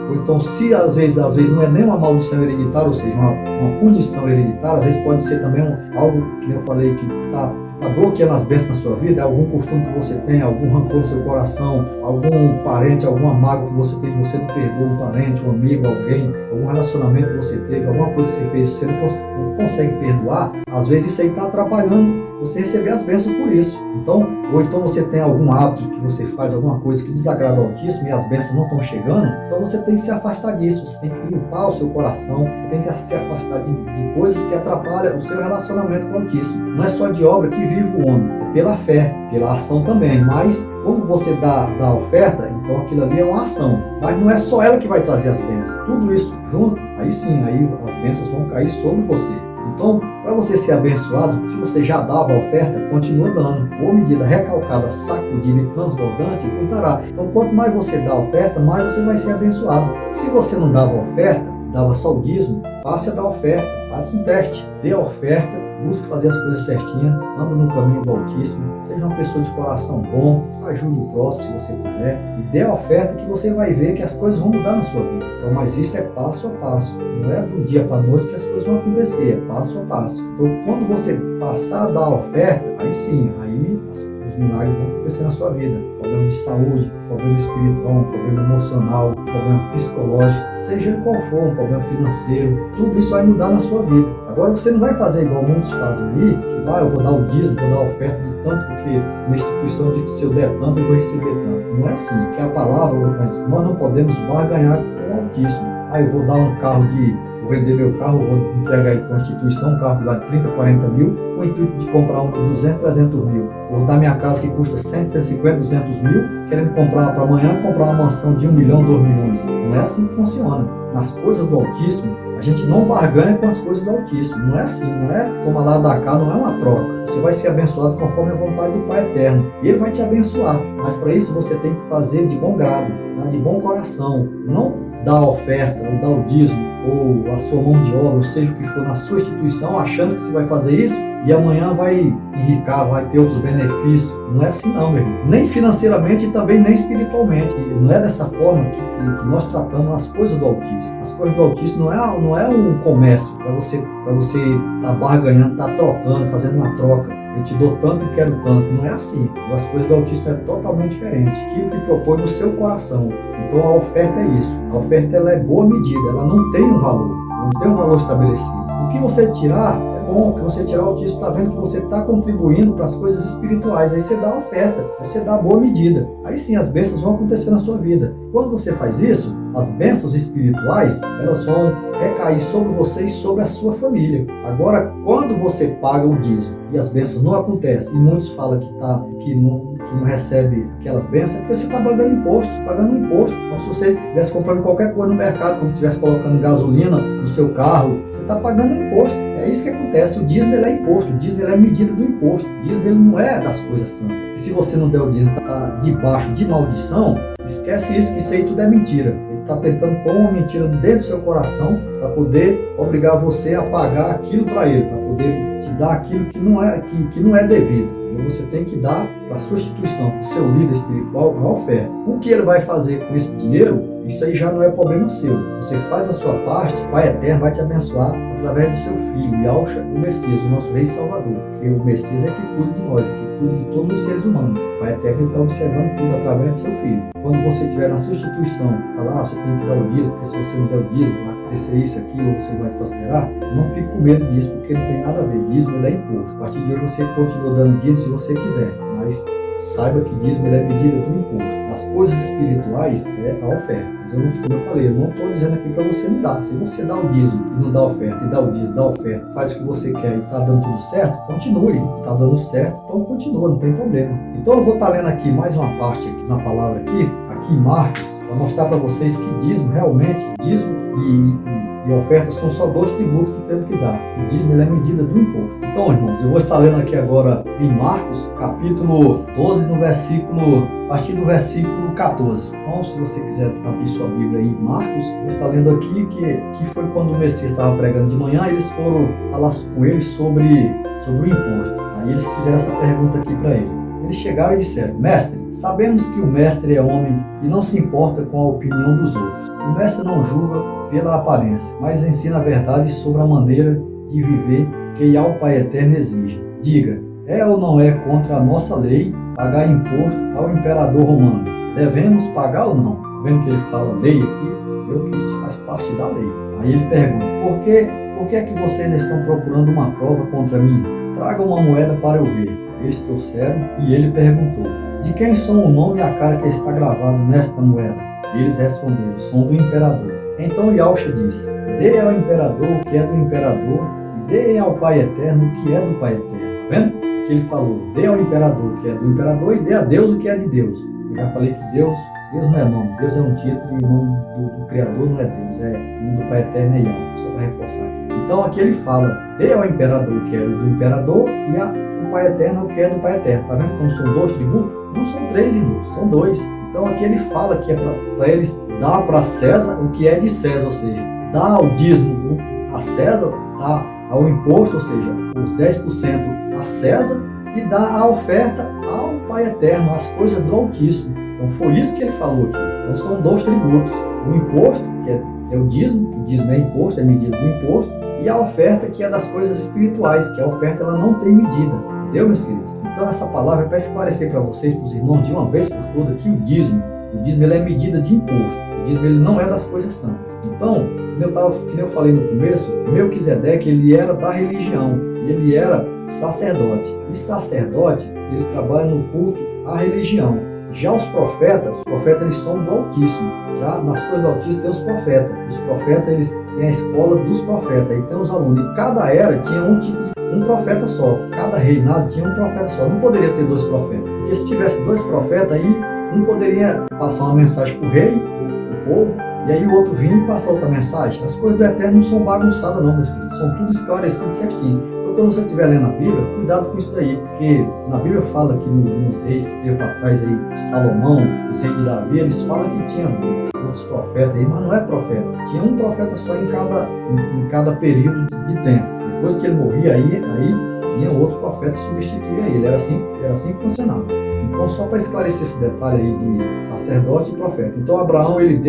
ou então se às vezes não é nem uma maldição hereditária, ou seja, uma punição hereditária, às vezes pode ser também algo que eu falei que está bloqueando as bênçãos na sua vida, é algum costume que você tem, algum rancor no seu coração, algum parente, alguma mágoa que você teve, você não perdoou um parente, um amigo, alguém, algum relacionamento que você teve, alguma coisa que você fez, você não consegue perdoar, às vezes isso aí está atrapalhando você receber as bênçãos por isso. Então, ou então você tem algum hábito que você faz alguma coisa que desagrada ao Altíssimo e as bênçãos não estão chegando, então você tem que se afastar disso, você tem que limpar o seu coração, você tem que se afastar de coisas que atrapalham o seu relacionamento com o Altíssimo. Não é só de obra que vive o homem, é pela fé, pela ação também, mas como você dá a oferta, então aquilo ali é uma ação, mas não é só ela que vai trazer as bênçãos, tudo isso junto, aí sim, aí as bênçãos vão cair sobre você. Então, para você ser abençoado, se você já dava a oferta, continua dando. Por medida recalcada, sacudida e transbordante, vos dará. Então, quanto mais você dá a oferta, mais você vai ser abençoado. Se você não dava a oferta, dava só o dízimo, passe a dar a oferta, faça um teste, dê a oferta, busque fazer as coisas certinhas, anda no caminho do Altíssimo, seja uma pessoa de coração bom, ajude o próximo se você puder, e dê a oferta que você vai ver que as coisas vão mudar na sua vida. Então, mas isso é passo a passo, não é do dia para a noite que as coisas vão acontecer, é passo a passo. Então, quando você passar a dar a oferta, aí sim, os milagres vão acontecer na sua vida. Problema de saúde, problema espiritual, um problema emocional, um problema psicológico, seja qual for, um problema financeiro, tudo isso vai mudar na sua vida. Agora você não vai fazer igual muitos fazem aí, que eu vou dar o dízimo, vou dar a oferta de tanto, porque uma instituição diz que se eu der tanto, eu vou receber tanto. Não é assim, que a palavra, nós não podemos barganhar com o Altíssimo. Eu vou dar um carro vou vender meu carro, vou entregar ele para uma instituição, um carro que vale 30, 40 mil, com o intuito de comprar um de 200, 300 mil. Vou dar minha casa que custa 100, 150, 200 mil, querendo comprar para amanhã, comprar uma mansão de 1 milhão, 2 milhões. Não é assim que funciona. Nas coisas do Altíssimo, a gente não barganha com as coisas do Altíssimo. Não é assim, não é toma lá da cá, não é uma troca. Você vai ser abençoado conforme a vontade do Pai Eterno. E Ele vai te abençoar. Mas para isso você tem que fazer de bom grado, de bom coração. Não dar a oferta, ou dar o dízimo, ou a sua mão de obra, ou seja o que for na sua instituição, achando que você vai fazer isso e amanhã vai enricar, vai ter outros benefícios. Não é assim não, meu irmão. Nem financeiramente e também nem espiritualmente. E não é dessa forma que nós tratamos as coisas do Altíssimo. As coisas do Altíssimo não é um comércio para você estar barganhando, estar trocando, fazendo uma troca. Eu te dou tanto e quero tanto. Não é assim. As coisas do Altíssimo é totalmente diferente. Aquilo que propõe no seu coração. Então a oferta é isso. A oferta ela é boa medida. Ela não tem um valor. Não tem um valor estabelecido. O que você tirar é bom. O que você tirar, o Altíssimo está vendo que você está contribuindo para as coisas espirituais. Aí você dá a oferta. Aí você dá a boa medida. Aí sim as bênçãos vão acontecer na sua vida. Quando você faz isso, as bênçãos espirituais, elas vão recair sobre você e sobre a sua família. Agora, quando você paga o dízimo e as bênçãos não acontecem, e muitos falam que não recebe aquelas bênçãos, é porque você está pagando imposto, pagando um imposto. Como se você estivesse comprando qualquer coisa no mercado, como se estivesse colocando gasolina no seu carro, você está pagando imposto. É isso que acontece. O dízimo ele é imposto, o dízimo ele é medida do imposto. O dízimo ele não é das coisas santas. E se você não der o dízimo, está debaixo de maldição, esquece isso, que isso aí tudo é mentira. Ele está tentando pôr uma mentira dentro do seu coração para poder obrigar você a pagar aquilo para ele, para poder te dar aquilo que não é devido. E você tem que dar para a sua instituição, para o seu líder espiritual, a oferta. O que ele vai fazer com esse dinheiro, isso aí já não é problema seu. Você faz a sua parte, o Pai Eterno vai te abençoar através do seu filho, Yahshua, o Messias, o nosso Rei Salvador. Porque o Messias é que cuida de nós, é que cuida de todos os seres humanos. O Pai Eterno está observando tudo através do seu filho. Quando você estiver na sua instituição, falar, você tem que dar o dízimo, porque se você não der o dízimo, vai acontecer isso, aquilo, você vai prosperar, não fique com medo disso, porque não tem nada a ver. Dízimo ele é imposto. A partir de hoje você continua dando dízimo se você quiser, mas saiba que dízimo ele é medida do imposto. As coisas espirituais é a oferta. Mas como eu falei, eu não estou dizendo aqui para você não dar. Se você dá o dízimo e não dá a oferta, e dá o dízimo, dá a oferta, faz o que você quer e está dando tudo certo, continue. Está dando certo, então continua, não tem problema. Então eu vou estar lendo aqui mais uma parte aqui, na palavra aqui em Marcos, para mostrar para vocês que dízimo realmente, dízimo e ofertas são só dois tributos que temos que dar. O dízimo ele é medida do imposto. Então, irmãos, eu vou estar lendo aqui agora em Marcos, capítulo 12, a partir do versículo 14. Então, se você quiser abrir sua Bíblia aí em Marcos, eu vou estar lendo aqui que foi quando o Messias estava pregando de manhã, eles foram falar com ele sobre o imposto. Aí eles fizeram essa pergunta aqui para ele. Eles chegaram e disseram: Mestre, sabemos que o mestre é homem e não se importa com a opinião dos outros. O mestre não julga pela aparência, mas ensina a verdade sobre a maneira de viver que Yahweh Pai Eterno exige. Diga, é ou não é contra a nossa lei pagar imposto ao imperador romano? Devemos pagar ou não? Tá vendo que ele fala lei aqui? Eu que isso faz parte da lei. Aí ele pergunta: por que é que vocês estão procurando uma prova contra mim? Traga uma moeda para eu ver. Eles trouxeram e ele perguntou: de quem são o nome e a cara que está gravado nesta moeda? Eles responderam: são do imperador. Então Yahshua disse: dê ao imperador o que é do imperador e dê ao Pai Eterno o que é do Pai Eterno. Tá vendo? Que ele falou: dê ao imperador o que é do imperador e dê a Deus o que é de Deus. Eu já falei que Deus não é nome, Deus é um título e o nome do Criador não é Deus, o nome do Pai Eterno é Yahweh, só para reforçar aqui. Então aqui ele fala: dê ao imperador o que é do imperador e o Pai Eterno o que é do Pai Eterno. Tá vendo como são dois tributos? Não são três, irmãos, são dois. Então aqui ele fala que é para eles dar para César o que é de César, ou seja, dar o dízimo a César, dar ao imposto, ou seja, os 10% a César, e dá a oferta ao Pai Eterno, as coisas do Altíssimo. Então foi isso que ele falou aqui. Então são dois tributos: o imposto, que é o dízimo é imposto, é medida do imposto, e a oferta, que é das coisas espirituais, que a oferta ela não tem medida. Entendeu, meus queridos? Então essa palavra é para esclarecer para vocês, para os irmãos, de uma vez por todas, que o dízimo ele é medida de imposto. O dízimo ele não é das coisas santas. Então, que eu falei no começo, Melquisedeque ele era da religião, e ele era sacerdote. E sacerdote, ele trabalha no culto à religião. Já os profetas eles são do Altíssimo. Já nas coisas do Altíssimo tem os profetas. Os profetas, eles têm a escola dos profetas. Aí tem os alunos. E cada era tinha um profeta só. Cada reinado tinha um profeta só. Não poderia ter dois profetas. Porque se tivesse dois profetas, aí um poderia passar uma mensagem para o rei, para o povo, e aí o outro vinha e passar outra mensagem. As coisas do Eterno não são bagunçadas não, meus queridos. São tudo esclarecido certinho. Então, quando você estiver lendo a Bíblia, cuidado com isso daí. Porque na Bíblia fala que nos reis que teve para trás aí, Salomão, os reis de Davi, eles falam que tinha outros profetas aí, mas não é profeta. Tinha um profeta só em cada período de tempo. Depois que ele morria, aí vinha outro profeta e substituía ele. Era assim que funcionava. Então, só para esclarecer esse detalhe aí de sacerdote e profeta. Então, Abraão, ele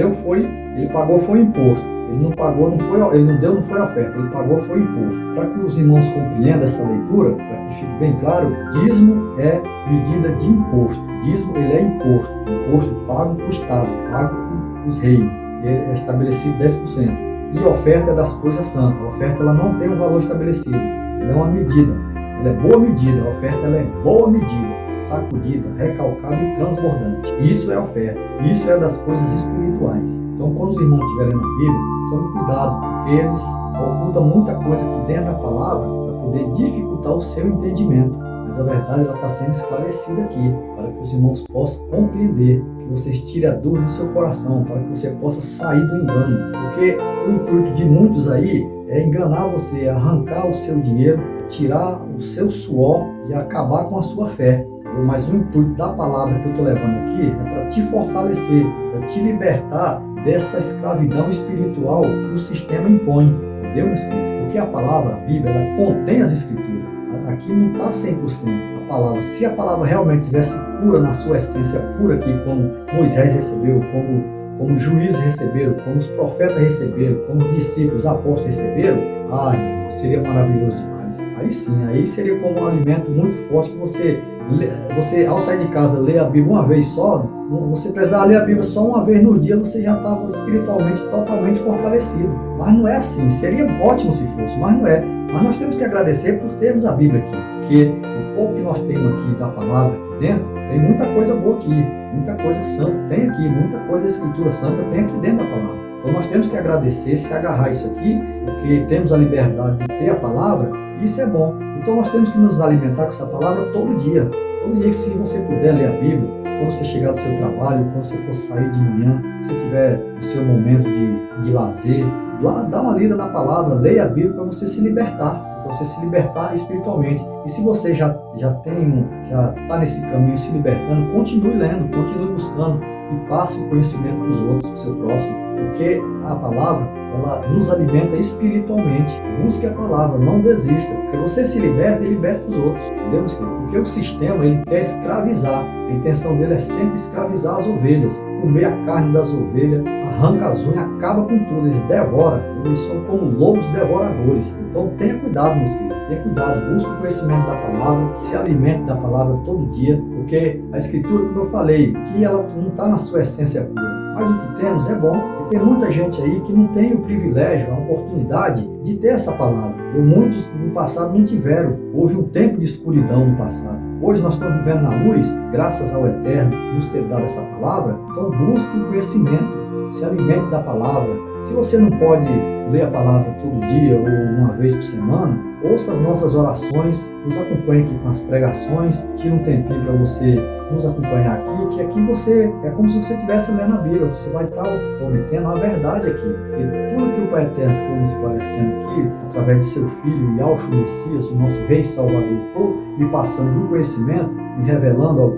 pagou foi imposto. Ele não pagou, não foi oferta, ele pagou foi imposto. Para que os irmãos compreendam essa leitura, para que fique bem claro, dízimo é medida de imposto. Dízimo, ele é imposto. Imposto pago para o Estado, pago para os reinos, que é estabelecido 10%. E oferta é das coisas santas. A oferta ela não tem um valor estabelecido, ela é uma medida. Ela é boa medida, a oferta ela é boa medida, sacudida, recalcada e transbordante. Isso é oferta, isso é das coisas espirituais. Então, quando os irmãos estiverem na Bíblia, tome cuidado, porque eles ocultam muita coisa aqui dentro da palavra para poder dificultar o seu entendimento. Mas a verdade está sendo esclarecida aqui, para que os irmãos possam compreender, que vocês tirem a dúvida do seu coração, para que você possa sair do engano. Porque o intuito de muitos aí é enganar você, arrancar o seu dinheiro, tirar o seu suor e acabar com a sua fé. Mas o intuito da palavra que eu estou levando aqui é para te fortalecer, para te libertar dessa escravidão espiritual que o sistema impõe. Entendeu, meus queridos? Porque a palavra, a Bíblia, ela contém as escrituras. Aqui não está 100% a palavra. Se a palavra realmente tivesse pura na sua essência, pura aqui, como Moisés recebeu, como os juízes receberam, como os profetas receberam, como os discípulos, os apóstolos receberam, seria maravilhoso demais. Aí sim, aí seria como um alimento muito forte que você ao sair de casa, ler a Bíblia uma vez só, você precisava ler a Bíblia só uma vez no dia, você já estava espiritualmente totalmente fortalecido. Mas não é assim, seria ótimo se fosse, mas não é. Mas nós temos que agradecer por termos a Bíblia aqui, porque o pouco que nós temos aqui da palavra aqui dentro, tem muita coisa boa aqui, muita coisa santa tem aqui, muita coisa da Escritura Santa tem aqui dentro da palavra. Então nós temos que agradecer, se agarrar isso aqui, porque temos a liberdade de ter a palavra, e isso é bom. Então nós temos que nos alimentar com essa palavra todo dia. Todo dia, se você puder ler a Bíblia, quando você chegar do seu trabalho, quando você for sair de manhã, se tiver o seu momento de lazer, dá uma lida na palavra, leia a Bíblia para você se libertar. Para você se libertar espiritualmente. E se você já está nesse caminho se libertando, continue lendo, continue buscando e passe o conhecimento para os outros, para o seu próximo. Porque a palavra, ela nos alimenta espiritualmente. Busque a palavra, não desista. Porque você se liberta e liberta os outros. Entendeu? Porque o sistema, ele quer escravizar. A intenção dele é sempre escravizar as ovelhas. Comer a carne das ovelhas, arranca as unhas, acaba com tudo. Eles devoram. Eles são como lobos devoradores. Então tenha cuidado, meus queridos. Tenha cuidado. Busque o conhecimento da palavra. Se alimente da palavra todo dia. Porque a Escritura, como eu falei, que ela não está na sua essência pura. Mas o que temos é bom. E tem muita gente aí que não tem o privilégio, a oportunidade de ter essa palavra. Muitos no passado não tiveram. Houve um tempo de escuridão no passado. Hoje nós estamos vivendo na luz, graças ao Eterno nos ter dado essa palavra. Então busque o conhecimento. Se alimente da palavra. Se você não pode ler a palavra todo dia ou uma vez por semana, ouça as nossas orações, nos acompanhe aqui com as pregações, tire um tempinho para você nos acompanhar aqui, que aqui você é como se você estivesse lendo a Bíblia, você vai estar obtendo a verdade aqui, porque tudo que o Pai Eterno foi me esclarecendo aqui, através de seu Filho Yahshua Messias, o nosso Rei Salvador, foi me passando do conhecimento, me revelando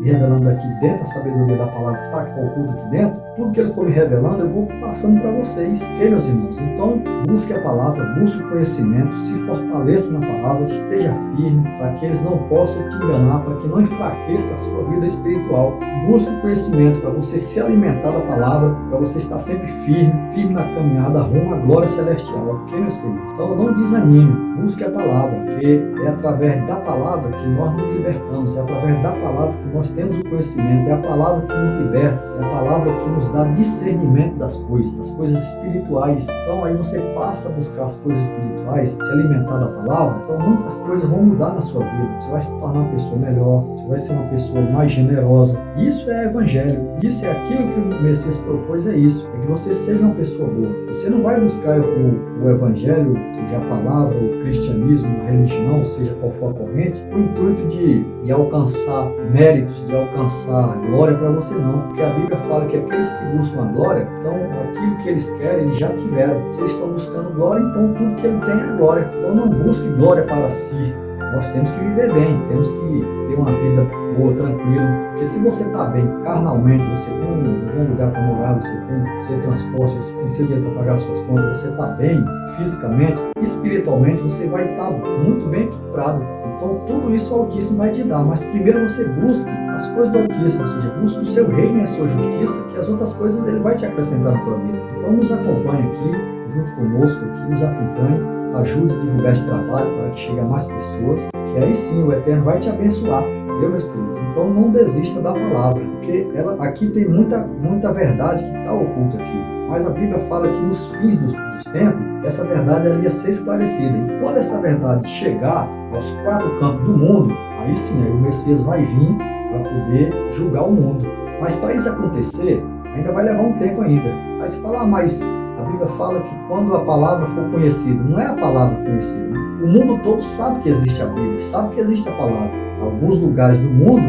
me revelando aqui dentro a sabedoria da palavra que está oculta aqui dentro, tudo que ele for me revelando, eu vou passando para vocês, ok, meus irmãos? Então, busque a palavra, busque o conhecimento, se fortaleça na palavra, esteja firme, para que eles não possam te enganar, para que não enfraqueça a sua vida espiritual. Busque o conhecimento para você se alimentar da palavra, para você estar sempre firme na caminhada rumo à glória celestial, ok, meus queridos? Então, não desanime, busque a palavra, porque é através da palavra que nós nos libertamos, é através da palavra que nós temos o conhecimento, é a palavra que nos liberta, é a palavra que nos dá discernimento das coisas espirituais. Então aí você passa a buscar as coisas espirituais, se alimentar da palavra, então muitas coisas vão mudar na sua vida. Você vai se tornar uma pessoa melhor, você vai ser uma pessoa mais generosa. Isso é evangelho, isso é aquilo que o Messias propôs, é isso, é que você seja uma pessoa boa. Você não vai buscar o evangelho, seja a palavra, o cristianismo, a religião, seja qual for a corrente, com o intuito de alcançar méritos, de alcançar glória para você não, porque a Bíblia fala que aqueles que buscam a glória, então aquilo que eles querem, eles já tiveram. Se eles estão buscando glória, então tudo que ele tem é glória. Então não busque glória para si. Nós temos que viver bem, temos que ter uma vida boa, tranquila. Porque se você está bem carnalmente, você tem um bom lugar para morar, você tem seu transporte, você tem seu dinheiro para pagar suas contas, você está bem fisicamente, espiritualmente, você vai estar muito bem equilibrado. Então tudo isso o Altíssimo vai te dar, mas primeiro você busque as coisas do Altíssimo, ou seja, busque o seu reino e a sua justiça, que as outras coisas ele vai te acrescentar na tua vida. Então nos acompanhe aqui, junto conosco aqui, nos acompanhe, ajude a divulgar esse trabalho para que chegue a mais pessoas, que aí sim o Eterno vai te abençoar, entendeu, meus queridos? Então não desista da palavra, porque ela aqui tem muita verdade que está oculta aqui. Mas a Bíblia fala que nos fins dos tempos, essa verdade ela ia ser esclarecida. E quando essa verdade chegar aos quatro cantos do mundo, aí sim, aí o Messias vai vir para poder julgar o mundo. Mas para isso acontecer, ainda vai levar um tempo ainda. Aí você fala, mas a Bíblia fala que quando a palavra for conhecida, não é a palavra conhecida. O mundo todo sabe que existe a Bíblia, sabe que existe a palavra. Alguns lugares do mundo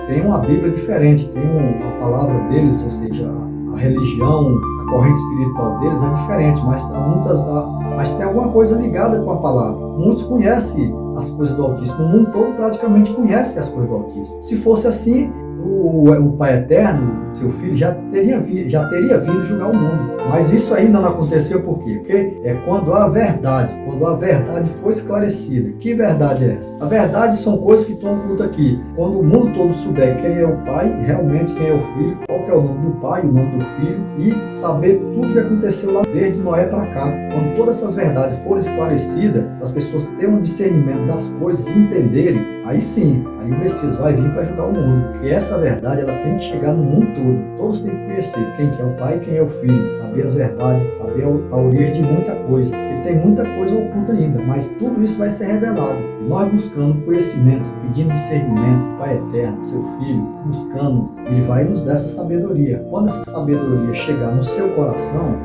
têm uma Bíblia diferente, tem a palavra deles, ou seja, a religião, a corrente espiritual deles é diferente, mas tem alguma coisa ligada com a palavra. Muitos conhecem as coisas do Altíssimo, o mundo todo praticamente conhece as coisas do Altíssimo. Se fosse assim, o Pai Eterno, seu Filho, já teria vindo julgar o mundo. Mas isso ainda não aconteceu por quê? Porque é quando a verdade foi esclarecida. Que verdade é essa? A verdade são coisas que estão ocultas aqui. Quando o mundo todo souber quem é o Pai, realmente quem é o Filho, qual que é o nome do Pai, o nome do Filho, e saber tudo que aconteceu lá desde Noé para cá. Quando todas essas verdades forem esclarecidas, as pessoas terem um discernimento das coisas e entenderem, aí sim, aí o Messias vai vir para julgar o mundo. Porque essa verdade ela tem que chegar no mundo todo. Todos têm que conhecer quem que é o Pai e quem é o Filho, saber as verdades, saber a origem de muita coisa. E tem muita coisa oculta ainda, mas tudo isso vai ser revelado. E nós buscando conhecimento, pedindo discernimento, Pai Eterno, seu Filho, buscando, Ele vai nos dar essa sabedoria. Quando essa sabedoria chegar no seu coração,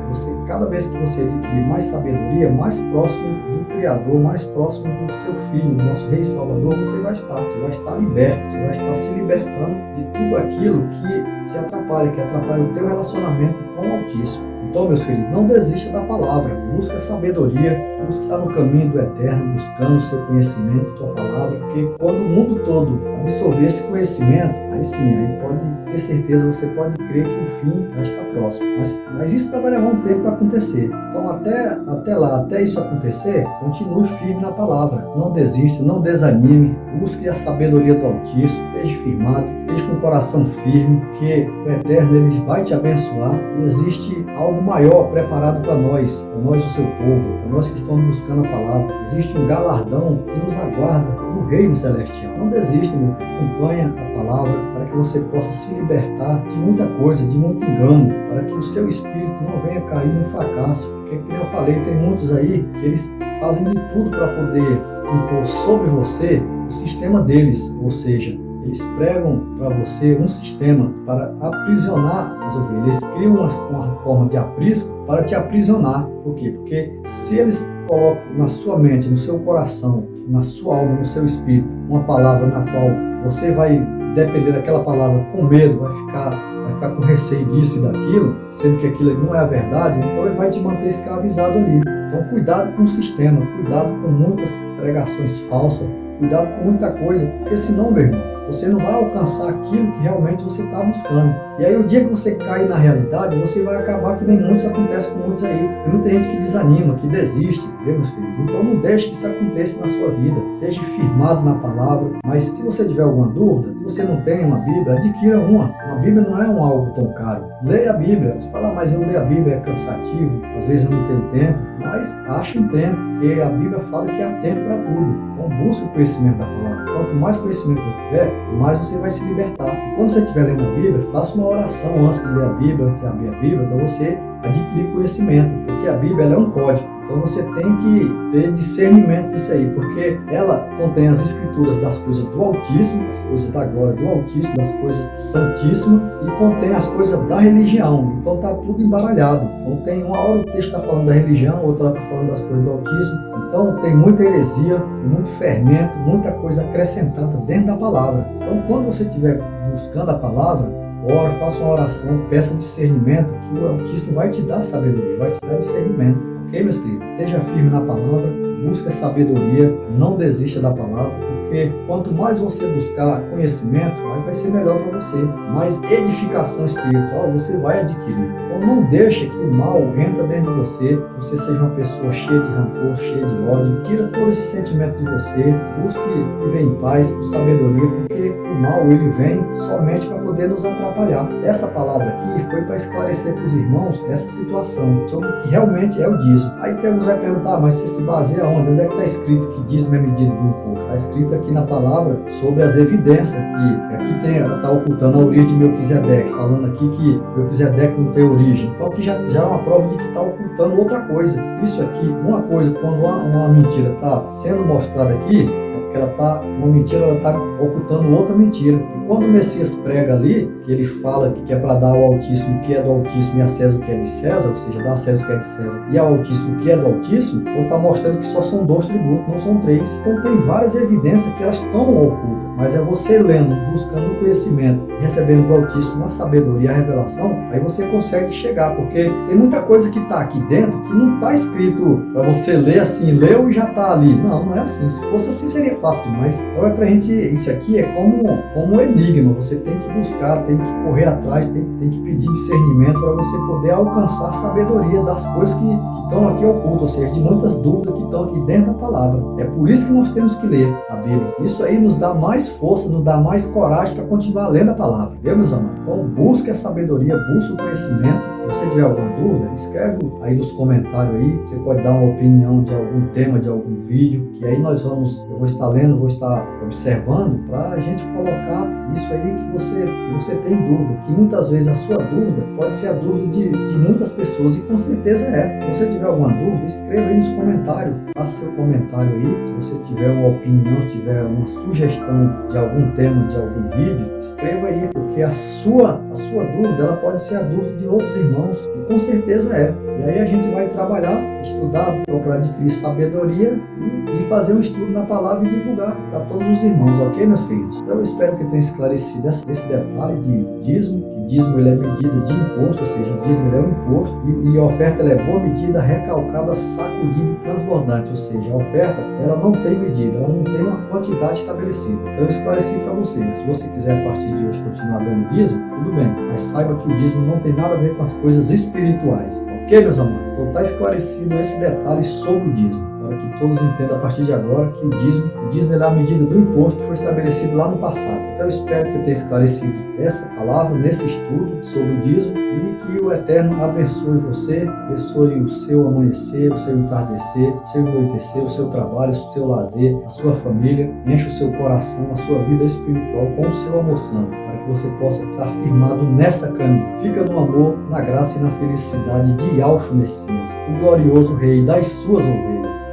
cada vez que você adquirir mais sabedoria, mais próximo do Criador, mais próximo do seu Filho, do nosso Rei e Salvador, você vai estar. Você vai estar liberto, você vai estar se libertando de tudo aquilo que te atrapalha, que atrapalha o teu relacionamento com o Altíssimo. Então, meus queridos, não desista da palavra, busque a sabedoria, busque estar no caminho do Eterno, buscando o seu conhecimento, sua palavra, porque quando o mundo todo absorver esse conhecimento, aí sim, aí pode ter certeza, você pode crer que o fim já está próximo. Mas isso vai levar um tempo para acontecer. Então, até lá, até isso acontecer, continue firme na palavra. Não desista, não desanime, busque a sabedoria do Altíssimo, esteja firmado, esteja com o coração firme, que o Eterno ele vai te abençoar. E existe algo maior preparado para nós, o seu povo, para nós que estamos buscando a palavra. Existe um galardão que nos aguarda no reino celestial. Não desista, meu querido. Acompanha a palavra para que você possa se libertar de muita coisa, de muito engano, para que o seu espírito não venha cair no fracasso. Porque, como eu falei, tem muitos aí que eles fazem de tudo para poder impor sobre você o sistema deles, ou seja, eles pregam para você um sistema para aprisionar as ovelhas. Eles criam uma forma de aprisco para te aprisionar. Por quê? Porque se eles colocam na sua mente, no seu coração, na sua alma, no seu espírito, uma palavra na qual você vai depender daquela palavra com medo, vai ficar com receio disso e daquilo, sendo que aquilo não é a verdade, então ele vai te manter escravizado ali. Então cuidado com o sistema, cuidado com muitas pregações falsas, cuidado com muita coisa, porque senão, meu irmão, você não vai alcançar aquilo que realmente você está buscando. E aí o dia que você cai na realidade, você vai acabar que nem muitos acontece com muitos aí. Tem muita gente que desanima, que desiste, viu, meus queridos? Então não deixe que isso aconteça na sua vida. Esteja firmado na palavra. Mas se você tiver alguma dúvida, se você não tem uma Bíblia, adquira uma. Uma Bíblia não é algo tão caro. Leia a Bíblia. Você fala, mas eu leio a Bíblia, é cansativo, às vezes eu não tenho tempo. Mas ache um tempo, porque a Bíblia fala que há tempo para tudo. Então busque o conhecimento da palavra. Quanto mais conhecimento você tiver, mais você vai se libertar. E quando você estiver lendo a Bíblia, faça uma oração antes de ler a Bíblia, antes de abrir a Bíblia, para você adquirir conhecimento, porque a Bíblia ela é um código. Então você tem que ter discernimento disso aí, porque ela contém as escrituras das coisas do Altíssimo, das coisas da glória do Altíssimo, das coisas santíssimas, e contém as coisas da religião. Então está tudo embaralhado. Então tem uma hora o texto está falando da religião, outra hora está falando das coisas do Altíssimo. Então tem muita heresia, tem muito fermento, muita coisa acrescentada dentro da palavra. Então quando você estiver buscando a palavra, ora, faça uma oração, peça discernimento, que o Altíssimo vai te dar sabedoria, vai te dar discernimento. Ok, meus queridos? Esteja firme na palavra, busque a sabedoria, não desista da palavra, porque quanto mais você buscar conhecimento, vai ser melhor para você. Mais edificação espiritual você vai adquirir. Então não deixe que o mal entre dentro de você, que você seja uma pessoa cheia de rancor, cheia de ódio. Tira todo esse sentimento de você, busque viver em paz, com sabedoria, porque o mal ele vem somente para poder nos atrapalhar. Essa palavra aqui foi para esclarecer para os irmãos essa situação, sobre o que realmente é o dízimo. Aí tem alguns vai perguntar, mas você se baseia onde? Onde é que está escrito que dízimo é medida do imposto? Está escrito aqui na palavra sobre as evidências, que aqui está ocultando a origem de Melquisedeque, falando aqui que Melquisedeque não tem origem. Então aqui já é uma prova de que está ocultando outra coisa. Isso aqui, uma coisa, quando uma mentira está sendo mostrada aqui, uma mentira ela está ocultando outra mentira. E quando o Messias prega ali, que ele fala que é para dar ao Altíssimo o que é do Altíssimo e a César o que é de César, ou seja, dar a César o que é de César e ao Altíssimo o que é do Altíssimo, então está mostrando que só são 2 tributos, não são 3. Então tem várias evidências que elas estão ocultas. Mas é você lendo, buscando o conhecimento, recebendo do Altíssimo a sabedoria, a revelação, aí você consegue chegar, porque tem muita coisa que está aqui dentro que não está escrito para você ler assim, leu e já está ali. Não, não é assim. Se fosse assim seria fácil demais. Então é pra gente, isso aqui é como um enigma, você tem que buscar, tem que correr atrás, tem que pedir discernimento para você poder alcançar a sabedoria das coisas que estão aqui ocultas, ou seja, de muitas dúvidas que estão aqui dentro da palavra. É por isso que nós temos que ler a Bíblia. Isso aí nos dá mais força, nos dá mais coragem para continuar lendo a palavra. Viu, meus amados? Então busque a sabedoria, busque o conhecimento. Se você tiver alguma dúvida, escreve aí nos comentários aí. Você pode dar uma opinião de algum tema, de algum vídeo, que aí eu vou estar lendo, vou estar observando para a gente colocar isso aí que você tem dúvida, que muitas vezes a sua dúvida pode ser a dúvida de muitas pessoas, e com certeza é. Se você tiver alguma dúvida, escreva aí nos comentários, faça seu comentário aí. Se você tiver uma opinião, se tiver uma sugestão de algum tema, de algum vídeo, escreva aí, porque a sua dúvida ela pode ser a dúvida de outros irmãos, e com certeza é. E aí a gente vai trabalhar, estudar, procurar adquirir sabedoria e fazer um estudo na palavra e divulgar para todos os irmãos, ok, meus queridos? Então eu espero que eu tenha esclarecido esse detalhe de dízimo, que dízimo ele é medida de imposto, ou seja, o dízimo ele é um imposto, e a oferta ela é boa medida, recalcada, sacudida e transbordante, ou seja, a oferta ela não tem medida, ela não tem uma quantidade estabelecida. Então eu esclareci para vocês. Se você quiser a partir de hoje continuar dando dízimo, tudo bem, mas saiba que o dízimo não tem nada a ver com as coisas espirituais, ok, meus amados? Então está esclarecido esse detalhe sobre o dízimo, para que todos entendam a partir de agora que o dízimo é a medida do imposto que foi estabelecido lá no passado. Então eu espero que eu tenha esclarecido essa palavra nesse estudo sobre o dízimo, e que o Eterno abençoe você, abençoe o seu amanhecer, o seu entardecer, o seu anoitecer, o seu trabalho, o seu lazer, a sua família, enche o seu coração, a sua vida espiritual com o seu amor santo, para que você possa estar firmado nessa caminhada. Fica no amor, na graça e na felicidade de Yahshua Messias, o glorioso Rei das suas ovelhas.